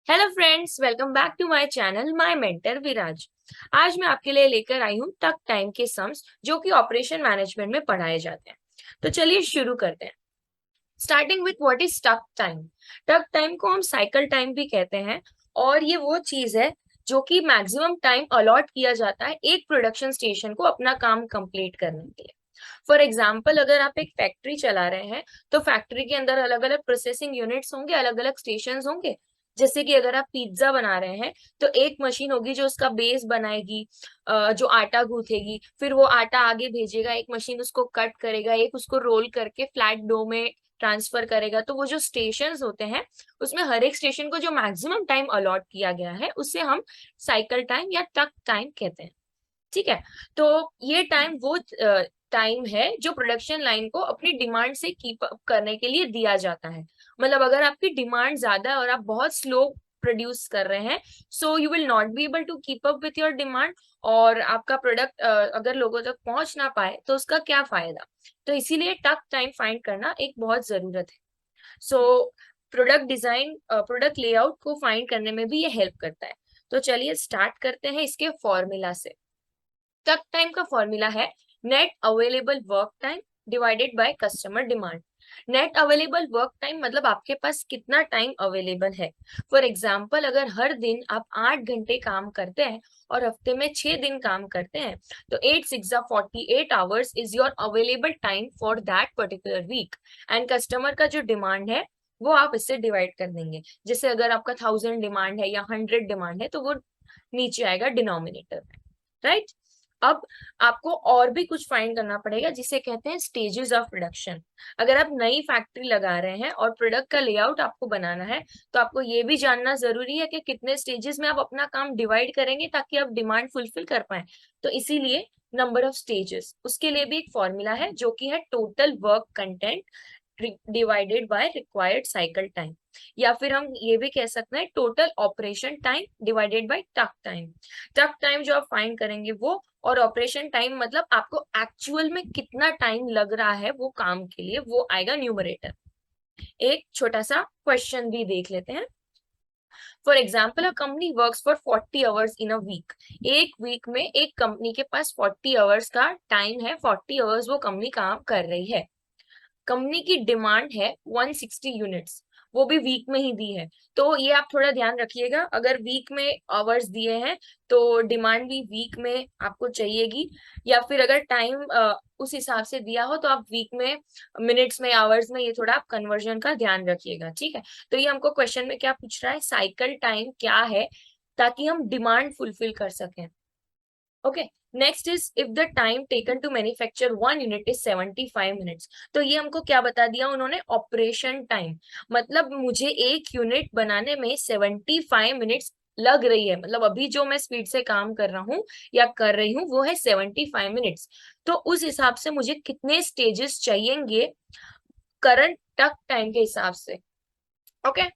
Hello friends, welcome back to my channel my mentor Viraj. आज मैं आपके लिए लेकर आई हूँ टक टाइम के सम्स जो कि ऑपरेशन मैनेजमेंट में पढ़ाए जाते हैं। तो चलिए शुरू करते हैं। स्टार्टिंग विथ व्हाट इज टक टाइम। टक टाइम को हम साइकिल टाइम भी कहते हैं और ये वो चीज है जो कि मैक्सिमम टाइम अलॉट किया जाता है एक प्रोडक्शन स्टेशन को अपना काम कंप्लीट करने के लिए। फॉर एग्जाम्पल, अगर आप एक फैक्ट्री चला रहे हैं तो फैक्ट्री के अंदर अलग अलग प्रोसेसिंग यूनिट्स होंगे, अलग अलग स्टेशन होंगे। जैसे कि अगर आप पिज्जा बना रहे हैं तो एक मशीन होगी जो उसका बेस बनाएगी, जो आटा गूंथेगी, फिर वो आटा आगे भेजेगा, एक मशीन उसको कट करेगा, एक उसको रोल करके फ्लैट डो में ट्रांसफर करेगा। तो वो जो स्टेशन होते हैं उसमें हर एक स्टेशन को जो मैक्सिमम टाइम अलॉट किया गया है उसे हम साइकिल टाइम या टक टाइम कहते हैं। ठीक है। तो ये टाइम वो टाइम है जो प्रोडक्शन लाइन को अपनी डिमांड से कीप अप करने के लिए दिया जाता है। मतलब अगर आपकी डिमांड ज्यादा है और आप बहुत स्लो प्रोड्यूस कर रहे हैं, so you will not be able to keep up with your demand, और आपका प्रोडक्ट अगर लोगों तक पहुंच ना पाए तो उसका क्या फायदा। तो इसीलिए टक टाइम फाइंड करना एक बहुत जरूरत है। So product design, product layout को फाइंड करने में भी ये हेल्प करता है। तो चलिए स्टार्ट करते हैं इसके फॉर्मूला से। टक टाइम का फॉर्मूला है net available work time divided by customer demand. Net available work time मतलब आपके पास कितना टाइम अवेलेबल है। फॉर एग्जाम्पल, अगर हर दिन आप 8 घंटे काम करते हैं और हफ्ते में 6 दिन काम करते हैं, तो 8 6 48 hours is your available time for that particular week. And customer का जो डिमांड है वो आप इससे डिवाइड कर देंगे। जैसे अगर आपका 1000 डिमांड है या 100 डिमांड है तो वो नीचे आएगा डिनोमिनेटर में। राइट। अब आपको और भी कुछ फाइंड करना पड़ेगा जिसे कहते हैं स्टेजेस ऑफ प्रोडक्शन। अगर आप नई फैक्ट्री लगा रहे हैं और प्रोडक्ट का लेआउट आपको बनाना है तो आपको ये भी जानना जरूरी है कि कितने स्टेजेस में आप अपना काम डिवाइड करेंगे ताकि आप डिमांड फुलफिल कर पाए। तो इसीलिए नंबर ऑफ स्टेजेस, उसके लिए भी एक फॉर्मूला है जो कि है total work content divided by required cycle time. या फिर हम ये भी कह सकते हैं total operation time divided by टक टाइम। टक टाइम जो आप फाइंड करेंगे वो, और ऑपरेशन टाइम मतलब आपको एक्चुअल में कितना टाइम लग रहा है वो काम के लिए, वो आएगा न्यूमरेटर। एक छोटा सा क्वेश्चन भी देख लेते हैं। For example, a company works for 40 hours in a week. एक वीक में एक कंपनी के पास 40 आवर्स का टाइम है, 40 आवर्स वो कंपनी काम कर रही है। कंपनी की डिमांड है 160 यूनिट्स, वो भी वीक में ही दी है। तो ये आप थोड़ा ध्यान रखिएगा, अगर वीक में आवर्स दिए हैं तो डिमांड भी वीक में आपको चाहिएगी। या फिर अगर टाइम उस हिसाब से दिया हो तो आप वीक में मिनट्स में आवर्स में, ये थोड़ा आप कन्वर्जन का ध्यान रखिएगा। ठीक है। तो ये हमको क्वेश्चन में क्या पूछ रहा है, साइकिल टाइम क्या है ताकि हम डिमांड फुलफिल कर सकें। Okay. Next is if the time taken to manufacture 1 unit is 75 minutes. तो ये हमको क्या बता दिया उन्होंने, ऑपरेशन टाइम। मतलब मुझे एक यूनिट बनाने में 75 मिनट्स लग रही है, मतलब अभी जो मैं स्पीड से काम कर रहा हूँ या कर रही हूँ वो है 75 मिनट्स। तो उस हिसाब से मुझे कितने स्टेजेस चाहिएंगे करंट टक टाइम के हिसाब से। ओके।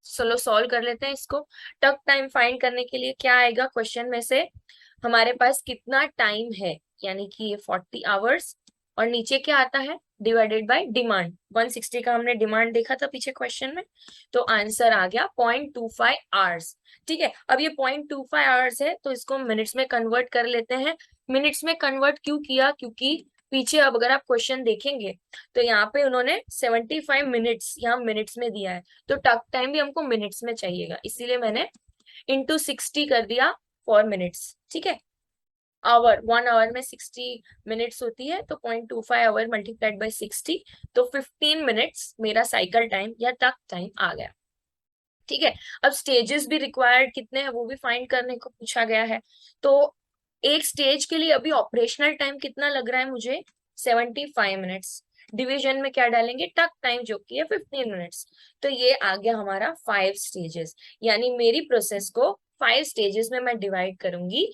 चलो सॉल्व कर लेते हैं इसको। टक टाइम फाइंड करने के लिए क्या आएगा क्वेश्चन में से, हमारे पास कितना टाइम है, यानी कि ये 40 आवर्स, और नीचे क्या आता है, डिवाइडेड बाय डिमांड। 160 का हमने डिमांड देखा था पीछे क्वेश्चन में, तो आंसर आ गया 0.25 आवर्स। ठीक है। अब ये 0.25 आवर्स है तो इसको मिनट्स में कन्वर्ट कर लेते हैं। मिनट्स में कन्वर्ट क्यों किया, क्योंकि पीछे अब अगर आप क्वेश्चन देखेंगे तो यहाँ पे उन्होंने 75 मिनट्स यहाँ मिनट्स में दिया है, तो टक टाइम भी हमको मिनट्स में चाहिएगा, इसीलिए मैंने इंटू 60 कर दिया फॉर मिनट्स। ठीक है। आवर, 1 आवर में 60 मिनट्स होती है, तो 0.25 आवर मल्टीप्लाइड बाई 60, तो 15 मिनट्स मेरा साइकिल टाइम या टक टाइम आ गया। ठीक है। अब स्टेजेस भी रिक्वायर्ड कितने हैं वो भी फाइंड करने को पूछा गया है। तो एक स्टेज के लिए अभी ऑपरेशनल टाइम कितना लग रहा है मुझे, 75 मिनट्स। डिवीजन में क्या डालेंगे, टक टाइम जो कि है 15 मिनट्स। तो ये आ गया हमारा 5 स्टेजेस, यानी मेरी प्रोसेस को 5 स्टेजेस में मैं डिवाइड करूंगी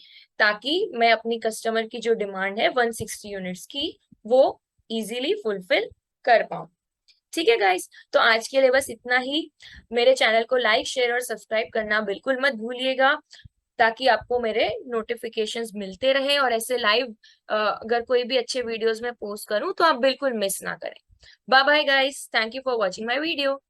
ताकि मैं अपनी कस्टमर की जो डिमांड है 160 यूनिट्स की वो इजीली फुलफिल कर पाऊं। ठीक है गाइस, तो आज के लिए बस इतना ही। मेरे चैनल को लाइक शेयर और सब्सक्राइब करना बिल्कुल मत भूलिएगा ताकि आपको मेरे नोटिफिकेशंस मिलते रहे, और ऐसे लाइव अगर कोई भी अच्छे वीडियोस में पोस्ट करूं तो आप बिल्कुल मिस ना करें। Bye bye guys, thank you for watching my video.